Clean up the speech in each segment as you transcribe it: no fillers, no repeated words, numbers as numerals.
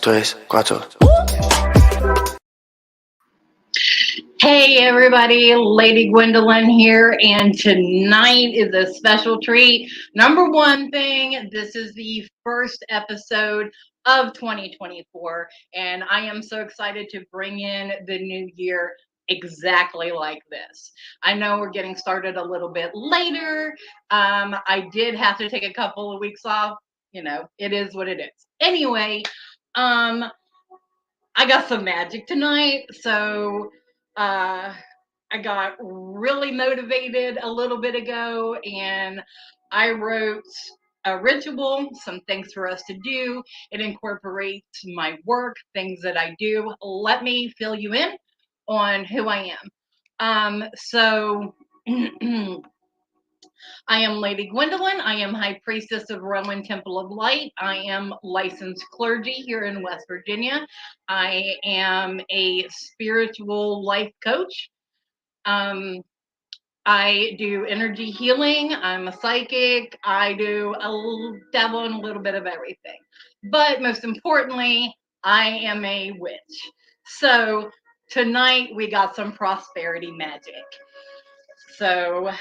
tres, cuatro. Hey everybody, Lady Gwendolyn here, and tonight is a special treat. Number one thing, this is the first episode of 2024, and I am so excited to bring in the new year exactly like this. I know we're getting started a little bit later. I did have to take a couple of weeks off. You know, it is what it is. Anyway, I got some magic tonight, so I got really motivated a little bit ago, and I wrote a ritual, some things for us to do. It incorporates my work, things that I do. Let me fill you in on who I am. So I am Lady Gwendolyn. I am High Priestess of Rowan Temple of Light. I am licensed clergy here in West Virginia. I am a spiritual life coach. Um, I do energy healing. I'm a psychic. I do dabble in a little bit of everything. But most importantly, I am a witch. So tonight we got some prosperity magic. So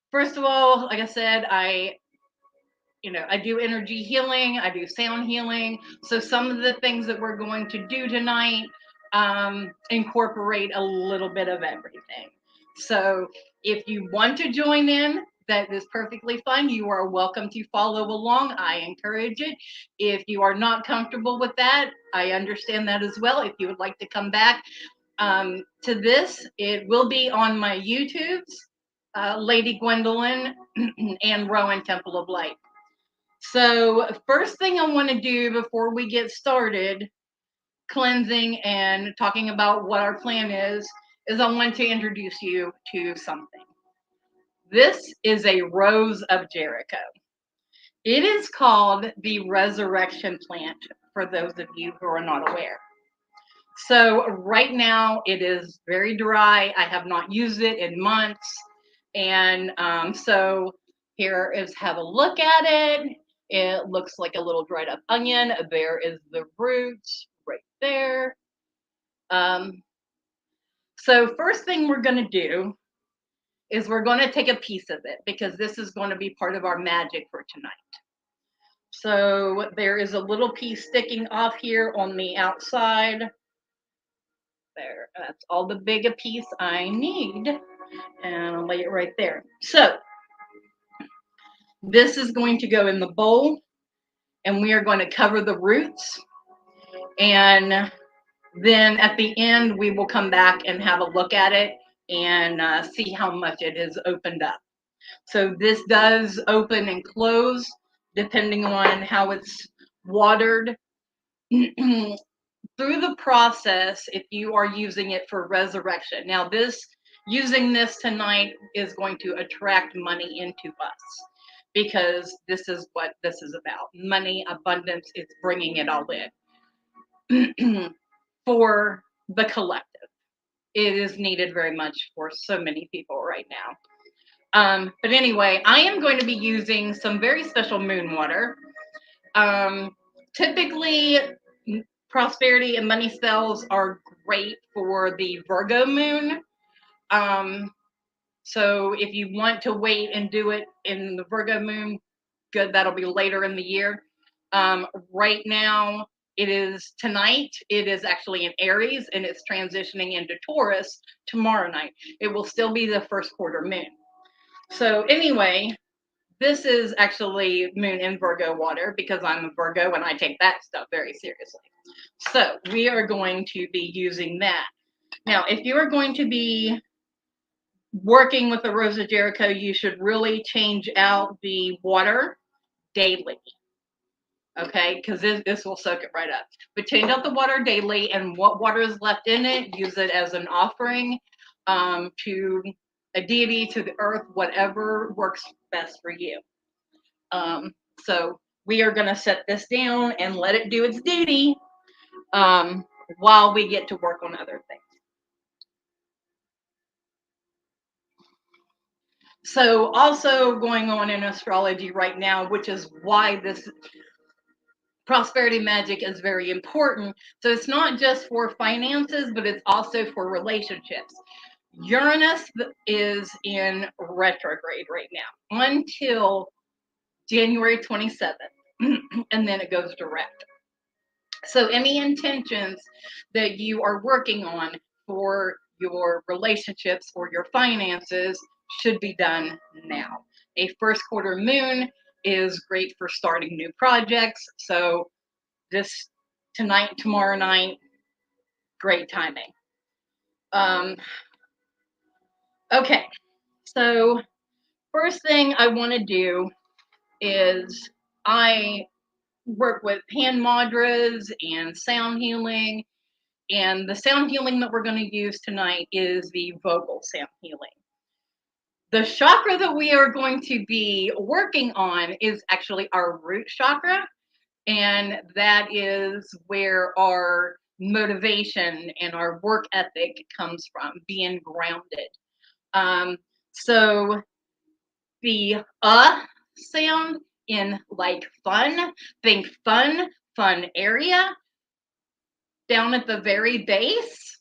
first of all, like I said, I do energy healing, I do sound healing. So some of the things that we're going to do tonight incorporate a little bit of everything. So if you want to join in, that is perfectly fine. You are welcome to follow along. I encourage it. If you are not comfortable with that, I understand that as well. If you would like to come back to this, it will be on my YouTubes, Lady Gwendolyn and Rowan Temple of Light. So first thing I want to do before we get started cleansing and talking about what our plan is I want to introduce you to something. This is a rose of Jericho. It is called the resurrection plant for those of you who are not aware. So right now it is very dry. I have not used it in months. And so here is have a look at it. It looks like a little dried up onion. There is the roots right there. So first thing we're going to do is we're going to take a piece of it because this is going to be part of our magic for tonight. So there is a little piece sticking off here on the outside. There, that's all the big a piece I need. And I'll lay it right there. So this is going to go in the bowl, and we are going to cover the roots. And then at the end, we will come back and have a look at it and see how much it has opened up. So this does open and close depending on how it's watered. Through the process, if you are using it for resurrection. Now using this tonight is going to attract money into us because this is what this is about. Money, abundance, it's bringing it all in for the collective. It is needed very much for so many people right now. But anyway, I am going to be using some very special moon water. Typically, prosperity and money spells are great for the Virgo moon. So if you want to wait and do it in the Virgo moon, good, that'll be later in the year. Right now, tonight, it is actually in Aries and it's transitioning into Taurus tomorrow night. It will still be the first quarter moon. So anyway, this is actually moon in Virgo water because I'm a Virgo and I take that stuff very seriously. So we are going to be using that. Now, if you are going to be working with the Rose of Jericho, you should really change out the water daily. Okay, because this will soak it right up. But change out the water daily, and what water is left in it, use it as an offering to a deity, to the earth, whatever works best for you. So we are going to set this down and let it do its duty while we get to work on other things. So also going on in astrology right now, which is why this prosperity magic is very important. So it's not just for finances, but it's also for relationships. Uranus is in retrograde right now until January 27th, and then it goes direct. So any intentions that you are working on for your relationships or your finances should be done now. A first quarter moon is great for starting new projects. So this tonight, tomorrow night, great timing. Okay, so first thing I want to do is I work with hand mudras and sound healing. And the sound healing that we're going to use tonight is the vocal sound healing. The chakra that we are going to be working on is actually our root chakra. And that is where our motivation and our work ethic comes from, being grounded. So the sound in like fun, think fun area down at the very base.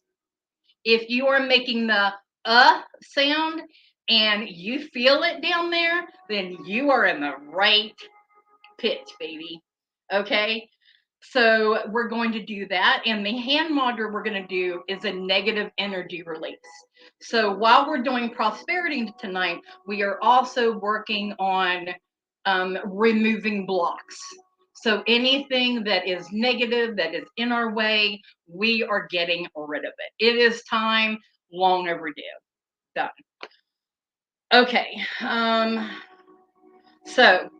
If you are making the sound and you feel it down there, then you are in the right pitch, baby. Okay? So we're going to do that. And the hand mantra we're going to do is a negative energy release. So while we're doing prosperity tonight, we are also working on removing blocks. So anything that is negative, that is in our way, we are getting rid of it. It is time, long overdue. Done. Okay. So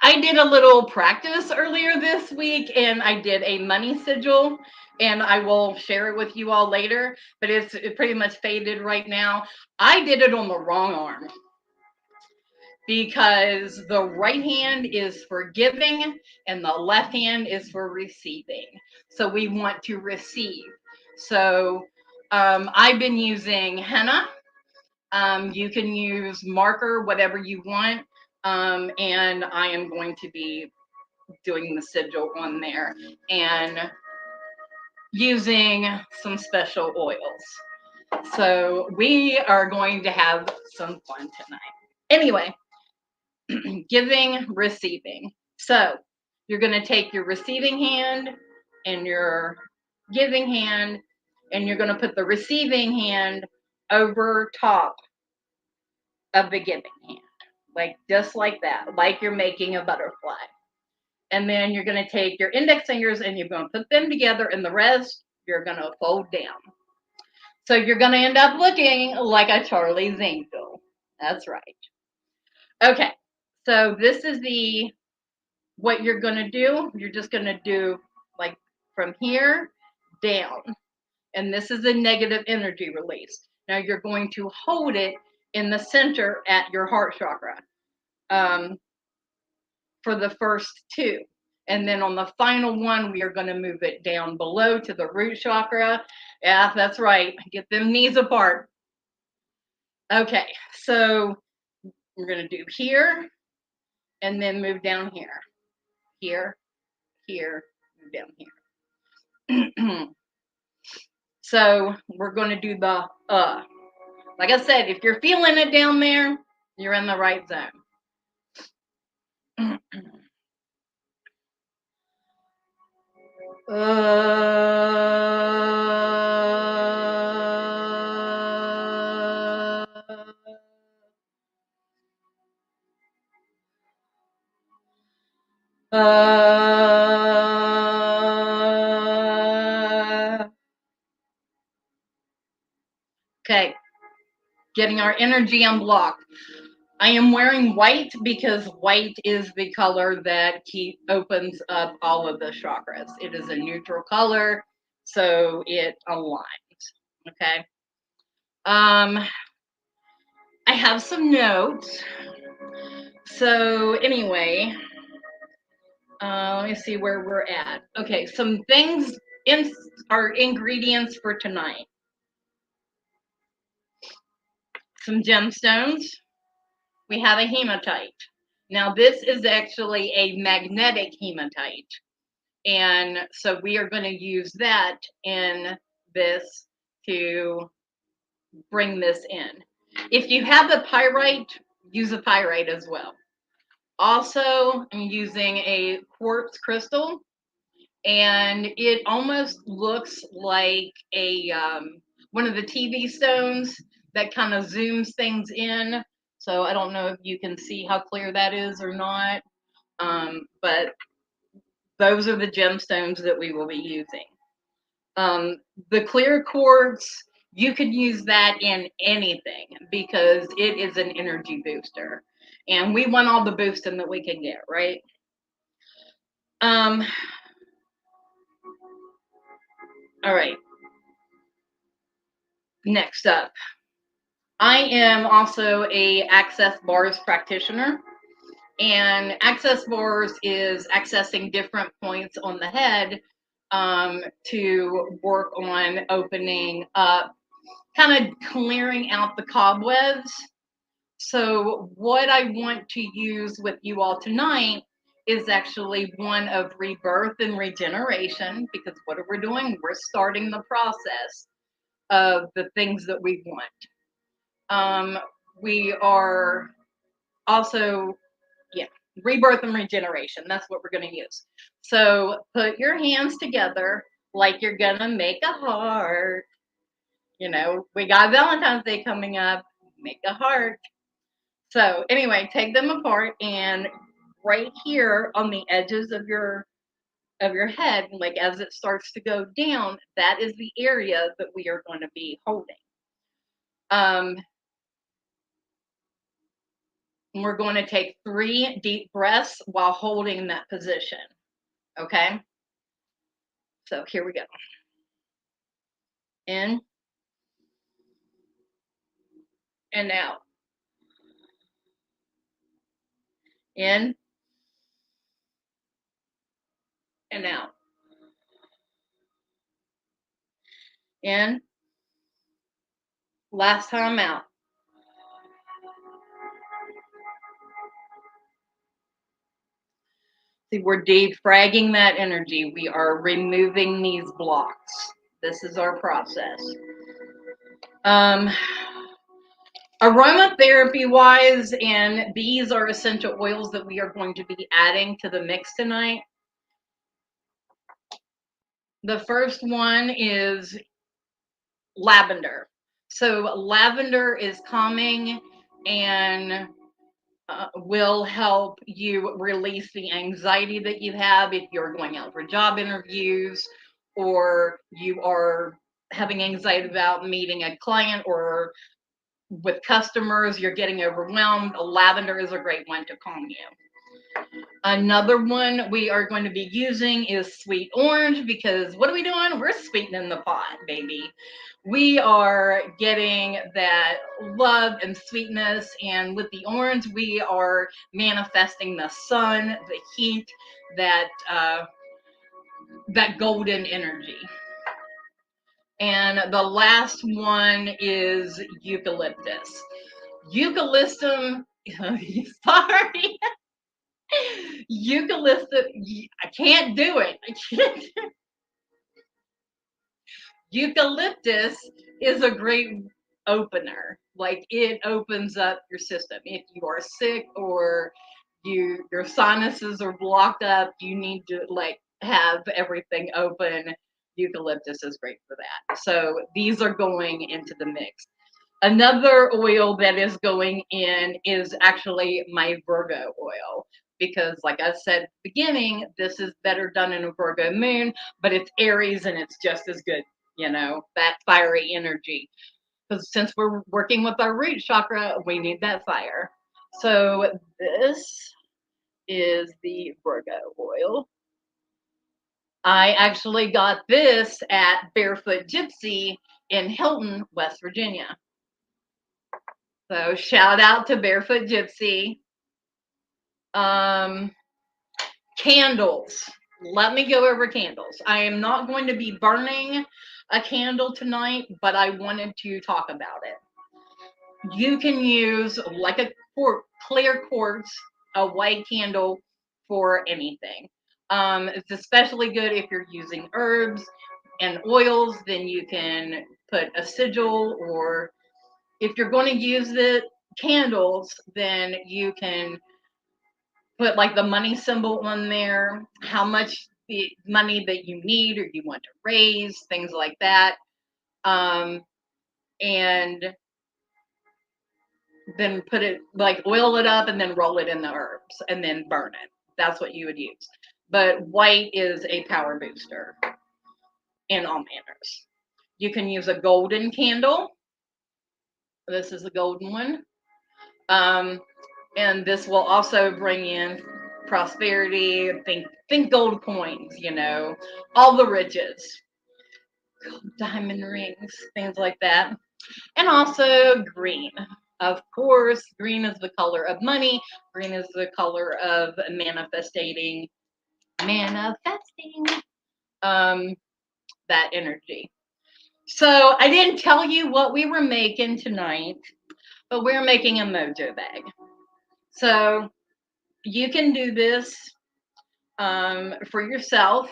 I did a little practice earlier this week and I did a money sigil and I will share it with you all later, but it's pretty much faded right now. I did it on the wrong arm because the right hand is for giving and the left hand is for receiving. So we want to receive. So I've been using henna. You can use marker, whatever you want. And I am going to be doing the sigil on there and using some special oils. So we are going to have some fun tonight. Anyway, giving, receiving. So you're going to take your receiving hand and your giving hand, and you're going to put the receiving hand over top of the giving hand, like just like that, like you're making a butterfly. And then you're going to take your index fingers and you're going to put them together, and the rest you're going to fold down. So you're going to end up looking like a Charlie's Angel. That's right. Okay, so this is what you're going to do. You're just going to do like from here down. And this is a negative energy release. Now you're going to hold it in the center at your heart chakra for the first two. And then on the final one, we are going to move it down below to the root chakra. Yeah, that's right. Get them knees apart. Okay, so we're going to do here and then move down here. Here, here, move down here. So we're going to do the Like I said, if you're feeling it down there, you're in the right zone. Okay, getting our energy unblocked. I am wearing white because white is the color that opens up all of the chakras. It is a neutral color, so it aligns. Okay. I have some notes. So anyway, let me see where we're at. Okay, some things in our ingredients for tonight. Some gemstones. We have a hematite. Now, this is actually a magnetic hematite. And so we are going to use that in this to bring this in. If you have a pyrite, use a pyrite as well. Also, I'm using a quartz crystal, and it almost looks like a one of the TV stones that kind of zooms things in. So I don't know if you can see how clear that is or not, but those are the gemstones that we will be using. The clear quartz, you could use that in anything because it is an energy booster. And we want all the boosting that we can get, right? All right. Next up, I am also a access bars practitioner. And access bars is accessing different points on the head to work on opening up, kind of clearing out the cobwebs. So, what I want to use with you all tonight is actually one of rebirth and regeneration, because what are we doing? We're starting the process of the things that we want. We are also, yeah, rebirth and regeneration. That's what we're going to use. So, put your hands together like you're going to make a heart. You know, we got Valentine's Day coming up. Make a heart. So anyway, take them apart, and right here on the edges of your head, like as it starts to go down, that is the area that we are going to be holding. We're going to take 3 deep breaths while holding that position. Okay? So here we go. In and out. In and out. In. Last time out. See, we're defragging that energy. We are removing these blocks. This is our process. Aromatherapy wise, and these are essential oils that we are going to be adding to the mix tonight. The first one is lavender. So lavender is calming and will help you release the anxiety that you have if you're going out for job interviews or you are having anxiety about meeting a client or with customers, you're getting overwhelmed. Lavender is a great one to calm you. Another one we are going to be using is sweet orange, because what are we doing? We're sweetening the pot, baby. We are getting that love and sweetness, and with the orange, we are manifesting the sun, the heat, that that golden energy. And the last one is eucalyptus. Eucalyptus, sorry. Eucalyptus, I can't do it. I can't. Eucalyptus is a great opener. Like, it opens up your system. If you are sick or your sinuses are blocked up, you need to like have everything open. Eucalyptus is great for that. So these are going into the mix. Another oil that is going in is actually my Virgo oil, because like I said at the beginning, this is better done in a Virgo moon, but it's Aries and it's just as good, you know, that fiery energy. Because since we're working with our root chakra, we need that fire. So this is the Virgo oil. I actually got this at Barefoot Gypsy in Hilton, West Virginia. So shout out to Barefoot Gypsy. Candles. Let me go over candles. I am not going to be burning a candle tonight, but I wanted to talk about it. You can use like a clear quartz a white candle for anything. It's especially good if you're using herbs and oils. Then you can put a sigil, or if you're going to use the candles, then you can put like the money symbol on there, how much the money that you need or you want to raise, things like that. And then put it, like, oil it up and then roll it in the herbs and then burn it. That's what you would use. But white is a power booster in all manners. You can use a golden candle. This is a golden one. And this will also bring in prosperity. Think gold coins, all the riches, diamond rings, things like that. And also green. Of course, green is the color of money. Green is the color of manifesting that energy. So I didn't tell you what we were making tonight, but we're making a mojo bag. So you can do this for yourself.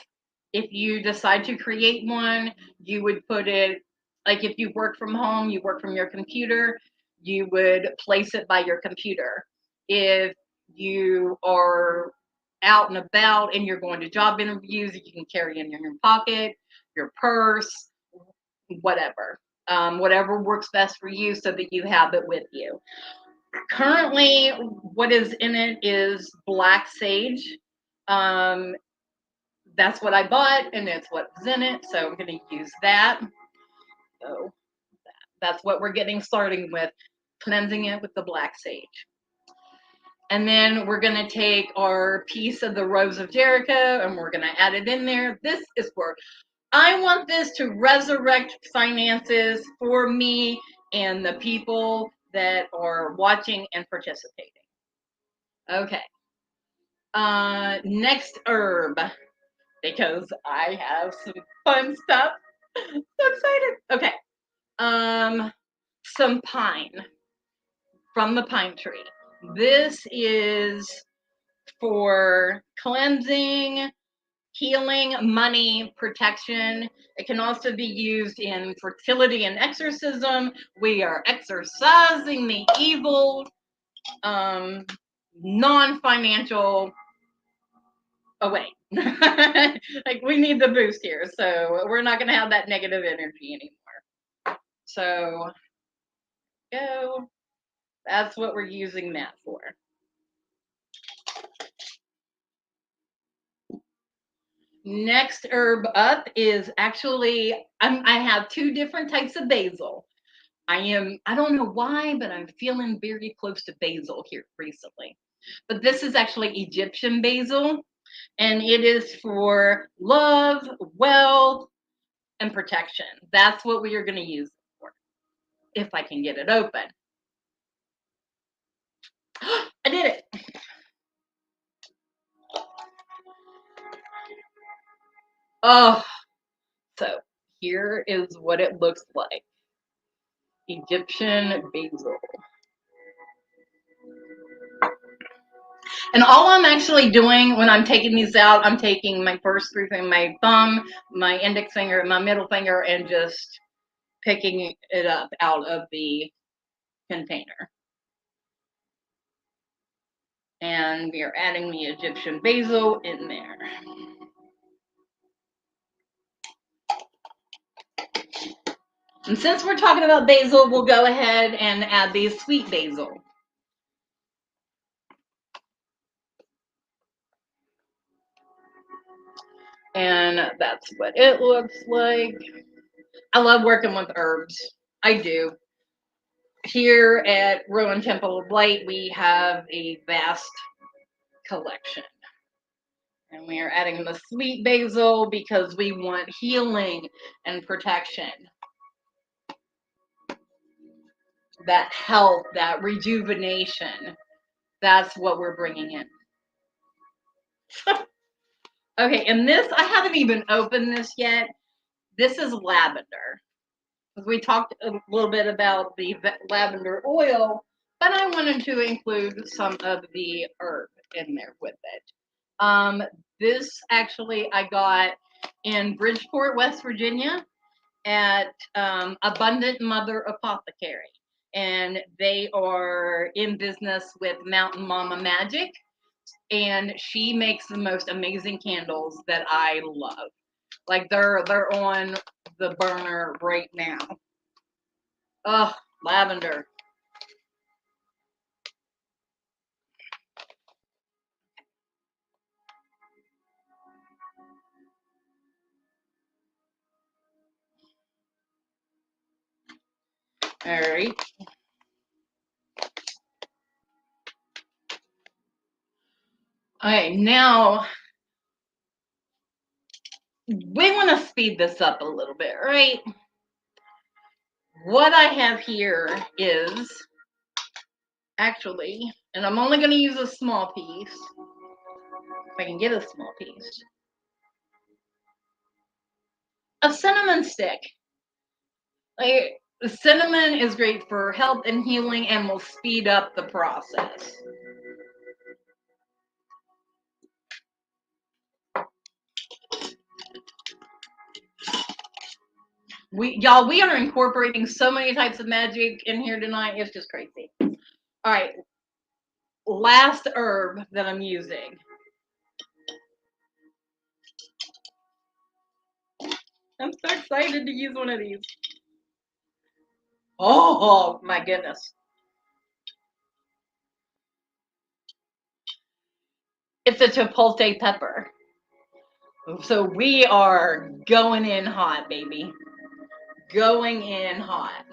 If you decide to create one, you would put it, like, if you work from home, you work from your computer, you would place it by your computer. If you are out and about and you're going to job interviews, you can carry it in your pocket, your purse, whatever. Whatever works best for you so that you have it with you. Currently, what is in it is black sage. That's what I bought, and it's what's in it, so I'm going to use that. So that's what we're getting started with, cleansing it with the black sage. And then we're going to take our piece of the Rose of Jericho, and we're going to add it in there. This is for, I want this to resurrect finances for me and the people that are watching and participating. Okay. Next herb, because I have some fun stuff. So excited. Okay. Some pine from the pine tree. This is for cleansing, healing, money, protection. It can also be used in fertility and exorcism. We are exorcising the evil, non-financial. Oh, wait. Like, we need the boost here, so we're not going to have that negative energy anymore. So, go. That's what we're using that for. Next herb up is actually, I have two different types of basil. I don't know why, but I'm feeling very close to basil here recently. But this is actually Egyptian basil, and it is for love, wealth, and protection. That's what we are going to use it for, if I can get it open. I did it. Oh, so here is what it looks like. Egyptian basil. And all I'm actually doing when I'm taking these out, I'm taking my first three fingers, my thumb, my index finger, and my middle finger, and just picking it up out of the container. And we are adding the Egyptian basil in there. And since we're talking about basil, we'll go ahead and add the sweet basil. And that's what it looks like. I love working with herbs. I do. Here at Rowan Temple of Light, we have a vast collection. And we are adding the sweet basil because we want healing and protection. That health, that rejuvenation. That's what we're bringing in. Okay, and this, I haven't even opened this yet. This is lavender. We talked a little bit about the lavender oil, but I wanted to include some of the herbs. in there with it. This actually I got in Bridgeport, West Virginia at Abundant Mother Apothecary. And they are in business with Mountain Mama Magic. And she makes the most amazing candles that I love. Like they're on the burner right now. Oh, lavender. All right. Okay, now we want to speed this up a little bit, right? What I have here is actually, and I'm only going to use a small piece, if I can get a small piece, a cinnamon stick. Like, cinnamon is great for health and healing and will speed up the process. We are incorporating so many types of magic in here tonight. It's just crazy. All right, last herb that I'm using. I'm so excited to use one of these. Oh my goodness. It's a chipotle pepper. So we are going in hot, baby. Going in hot.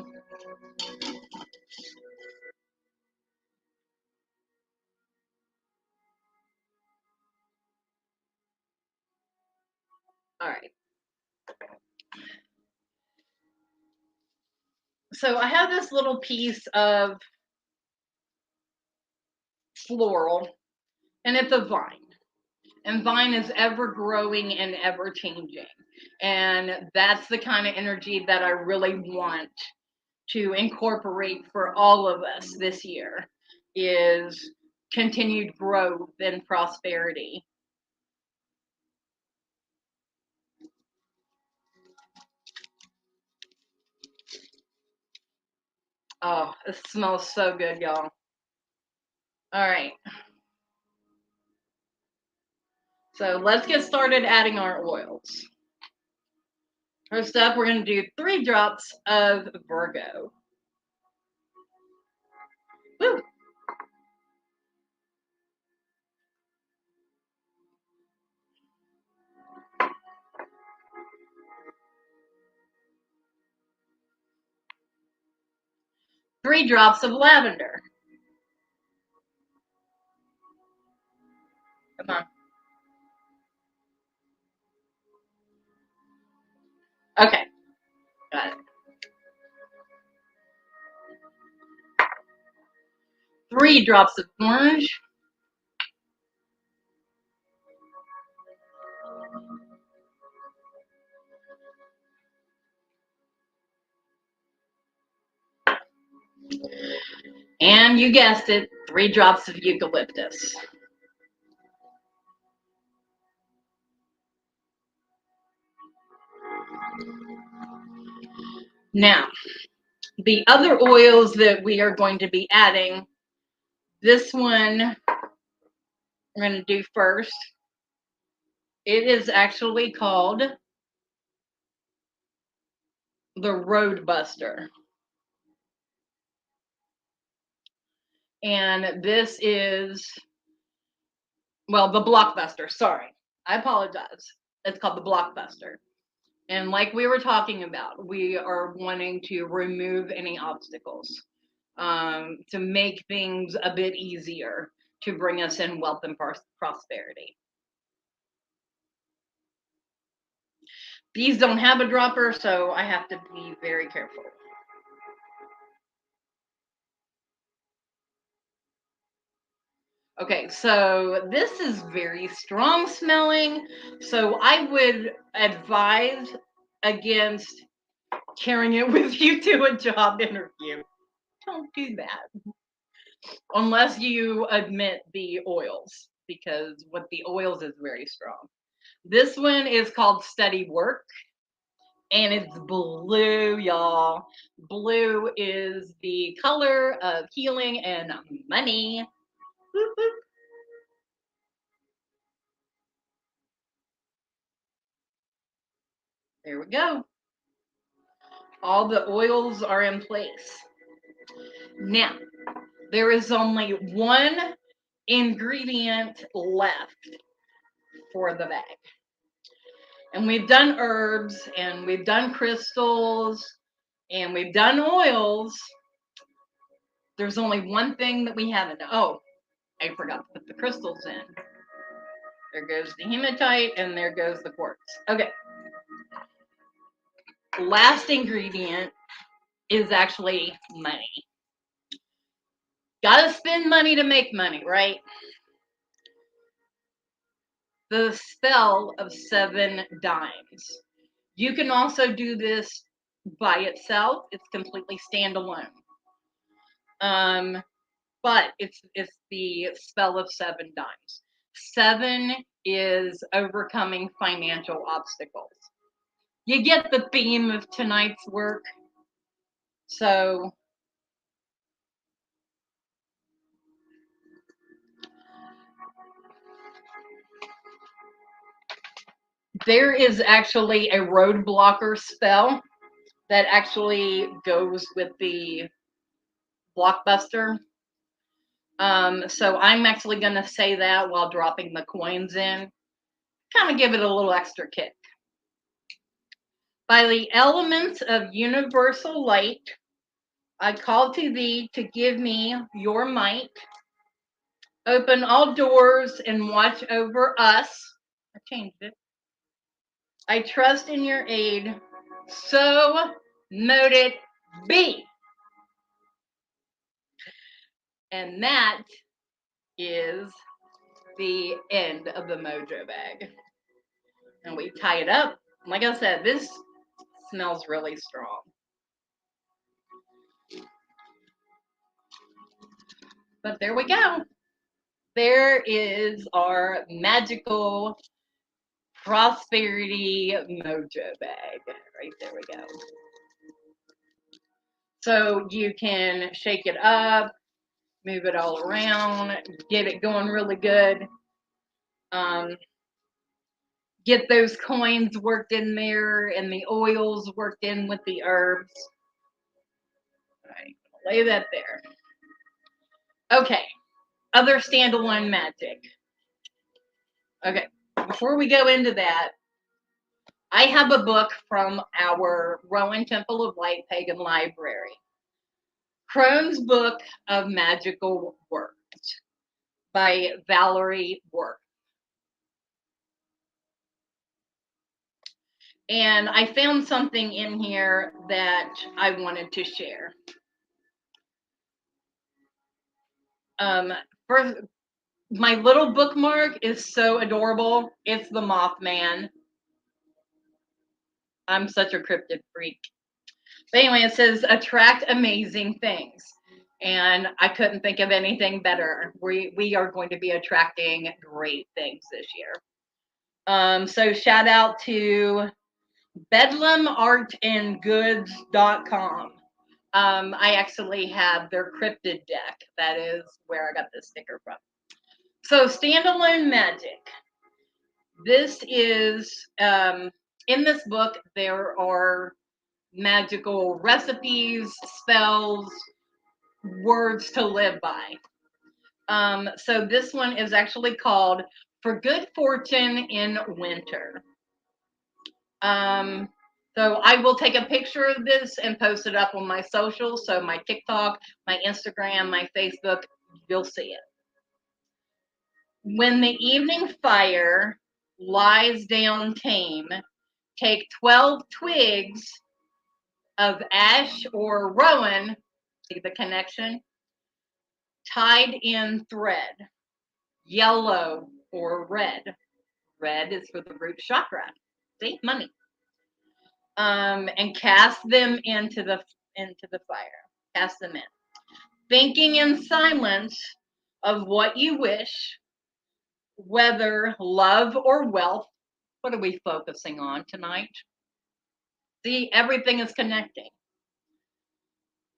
All right. So I have this little piece of floral, and it's a vine. And vine is ever growing and ever changing. And that's the kind of energy that I really want to incorporate for all of us this year is continued growth and prosperity. Oh, it smells so good, y'all. All right. So let's get started adding our oils. First up, we're going to do 3 drops of Virgo. Woo! 3 drops of lavender. Come on. Okay, got it. 3 drops of orange. And you guessed it, 3 drops of eucalyptus. Now, the other oils that we are going to be adding, this one we're going to do first. It is actually called the Road Buster. And this is, well, the Blockbuster. Sorry, I apologize. It's called the Blockbuster. And like we were talking about, we are wanting to remove any obstacles to make things a bit easier to bring us in wealth and prosperity. These don't have a dropper, so I have to be very careful. Okay, so this is very strong smelling, so I would advise against carrying it with you to a job interview. Don't do that. unless you admit the oils, because what the oils is very strong. This one is called Steady Work, and it's blue, y'all. Blue is the color of healing and money. Whoop, whoop. There we go. All the oils are in place. Now, there is only one ingredient left for the bag. And we've done herbs and we've done crystals and we've done oils. There's only one thing that we haven't done. Oh, I forgot to put the crystals in. There goes the hematite and there goes the quartz. Okay. Last ingredient is actually money. Gotta spend money to make money, right? The spell of 7 dimes. You can also do this by itself. It's completely standalone. But it's the spell of 7 dimes. 7 is overcoming financial obstacles. You get the theme of tonight's work. So there is actually a roadblocker spell that actually goes with the blockbuster. So I'm actually going to say that while dropping the coins in, kind of give it a little extra kick. By the elements of universal light, I call to thee to give me your might. Open all doors and watch over us. I changed it. I trust in your aid. So mote it be. And that is the end of the mojo bag. And we tie it up. Like I said, this smells really strong. But there we go. There is our magical prosperity mojo bag. Right there we go. So you can shake it up, move it all around, get it going really good. Get those coins worked in there and the oils worked in with the herbs. All right, lay that there. Okay, other standalone magic. Okay, before we go into that, I have a book from our Rowan Temple of Light Pagan Library. Crone's Book of Magical Works by Valerie Worth. And I found something in here that I wanted to share. First, my little bookmark is so adorable. It's the Mothman. I'm such a cryptid freak. But anyway, it says attract amazing things. And I couldn't think of anything better. We are going to be attracting great things this year. So shout out to bedlamartandgoods.com. I actually have their cryptid deck. That is where I got this sticker from. So standalone magic. This is in this book. There are magical recipes, spells, words to live by. So this one is actually called For Good Fortune in Winter. So I will take a picture of this and post it up on my socials. So my TikTok, my Instagram, my Facebook, you'll see it. When the evening fire lies down tame, take 12 twigs of ash or rowan, see the connection, tied in thread, yellow or red. Red is for the root chakra. See, money. And cast them into the fire. Cast them in. thinking in silence of what you wish, whether love or wealth. What are we focusing on tonight? See, everything is connecting.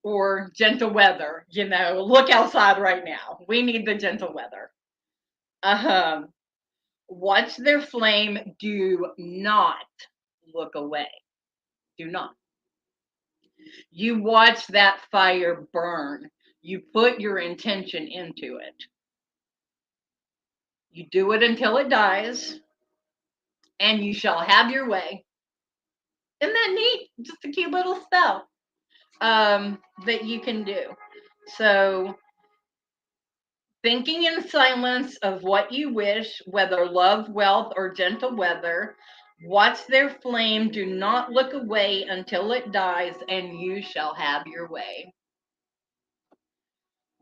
Or gentle weather, look outside right now. We need the gentle weather. Watch their flame. Do not look away. Do not. You watch that fire burn. You put your intention into it. You do it until it dies, and you shall have your way. Isn't that neat? Just a cute little spell that you can do. So, thinking in silence of what you wish, whether love, wealth, or gentle weather, watch their flame. Do not look away until it dies, and you shall have your way.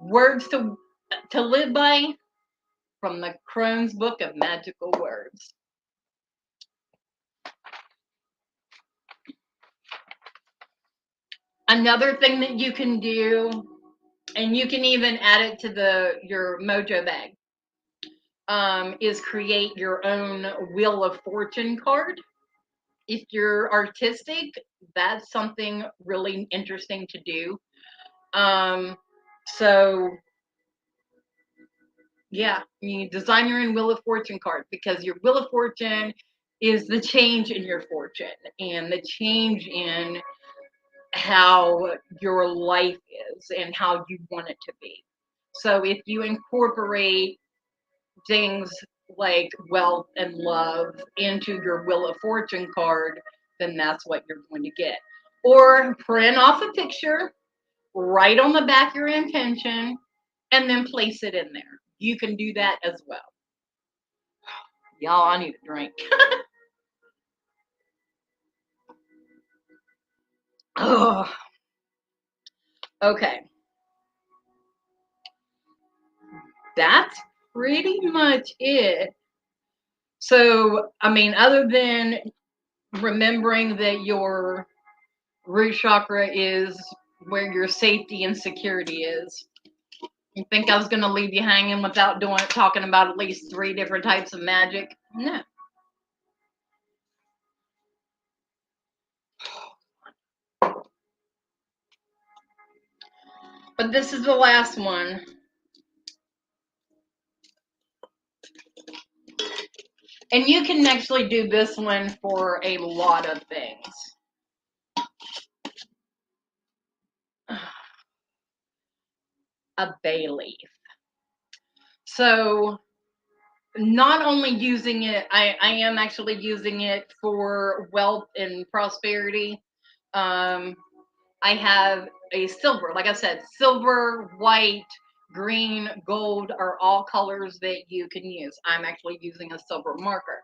Words to live by from the Crone's Book of Magical Words. Another thing that you can do, and you can even add it to your mojo bag, is create your own Wheel of Fortune card. If you're artistic, that's something really interesting to do. So yeah, you design your own Wheel of Fortune card, because your Wheel of Fortune is the change in your fortune and the change in how your life is and how you want it to be. So if you incorporate things like wealth and love into your Wheel of Fortune card, then that's what you're going to get. Or print off a picture, write on the back your intention, and then place it in there. You can do that as well. Y'all, I need a drink. Oh, okay. That's pretty much it. So, I mean, other than remembering that your root chakra is where your safety and security is, you think I was going to leave you hanging without talking about at least 3 different types of magic? No. But this is the last one. And you can actually do this one for a lot of things. A bay leaf. So not only using it, I am actually using it for wealth and prosperity. I have a silver, like I said, silver, white, green, gold are all colors that you can use. I'm actually using a silver marker.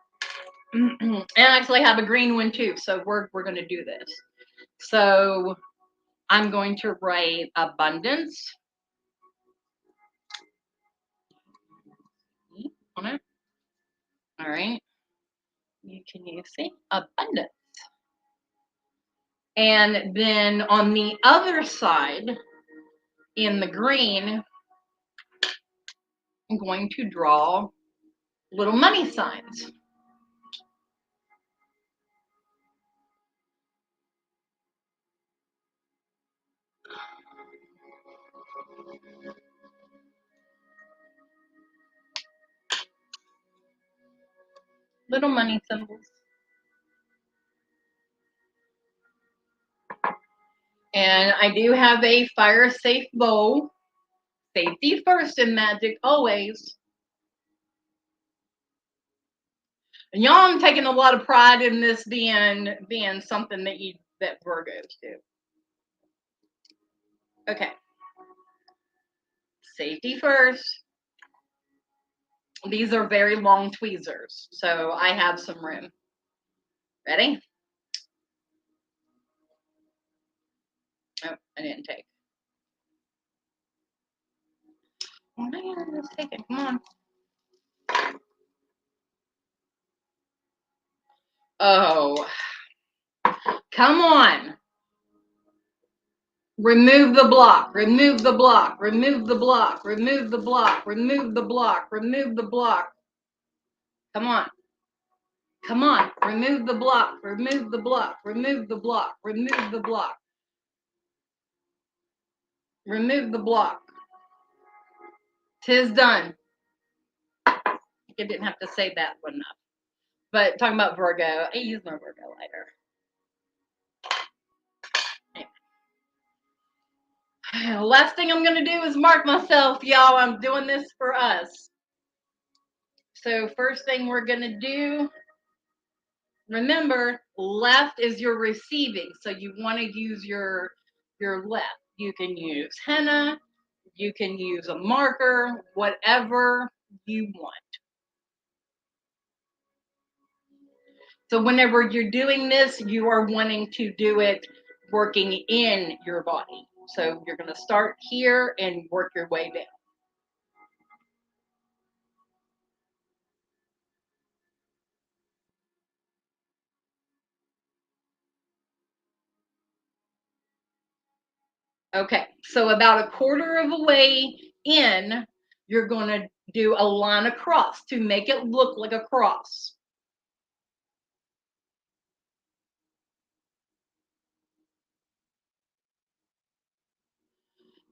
And I actually have a green one too, so we're going to do this. So I'm going to write abundance on it. All right. Can you see? Abundance. And then on the other side, in the green, I'm going to draw little money signs. Little money symbols. And I do have a fire safe bowl. Safety first in magic, always. And y'all, I'm taking a lot of pride in this being something that Virgos do. Okay. Safety first. These are very long tweezers, so I have some room. Ready? Oh, I didn't take. Oh man, let's take it. Come on. Oh, come on. Remove the block, remove the block, remove the block, remove the block, remove the block, remove the block. Come on. Come on. Remove the block, remove the block, remove the block, remove the block. Remove the block. 'Tis done. I didn't have to say that one enough. But talking about Virgo, I use my Virgo lighter. Anyway. Last thing I'm going to do is mark myself, y'all. I'm doing this for us. So first thing we're going to do, remember, left is your receiving. So you want to use your left. You can use henna. You can use a marker, whatever you want. So whenever you're doing this, you are wanting to do it working in your body. So you're going to start here and work your way down. Okay, so about a quarter of a way in, you're going to do a line across to make it look like a cross.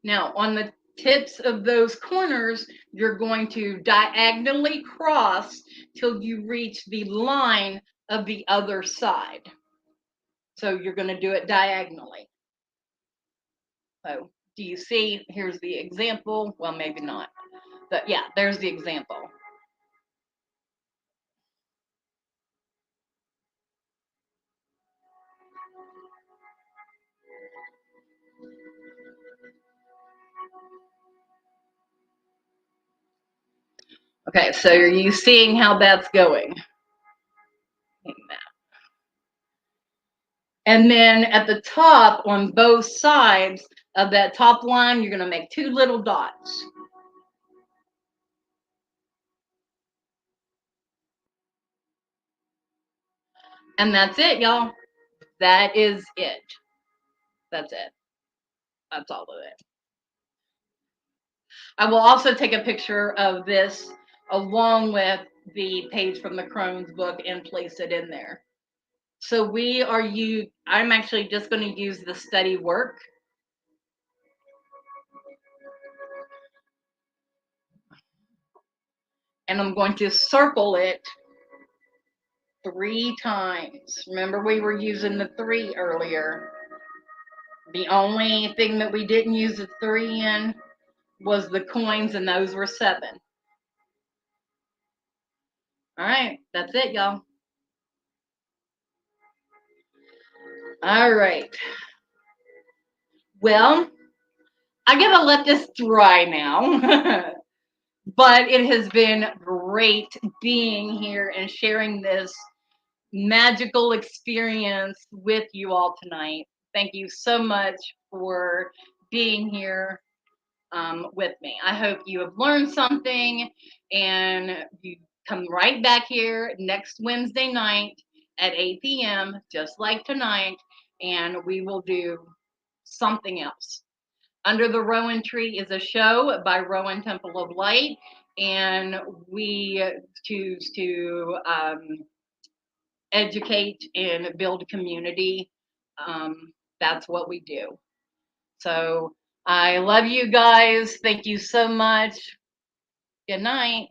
Now, on the tips of those corners, you're going to diagonally cross till you reach the line of the other side. So you're going to do it diagonally. So do you see? Here's the example. Well, maybe not. But yeah, there's the example. Okay, so are you seeing how that's going? And then at the top, on both sides of that top line, you're going to make two little dots. And that's it, y'all. That is it. That's it. That's all of it. I will also take a picture of this along with the page from the Crohn's book and place it in there. So I'm actually just going to use the study work. And I'm going to circle it 3 times. Remember, we were using the 3 earlier. The only thing that we didn't use the 3 in was the coins, and those were 7. All right, that's it, y'all. All right. Well, I gotta let this dry now. But it has been great being here and sharing this magical experience with you all tonight. Thank you so much for being here with me. I hope you have learned something, and you come right back here next Wednesday night at 8 p.m., just like tonight, and we will do something else. Under the Rowan Tree is a show by Rowan Temple of Light, and we choose to educate and build community. That's what we do. So I love you guys. Thank you so much. Good night.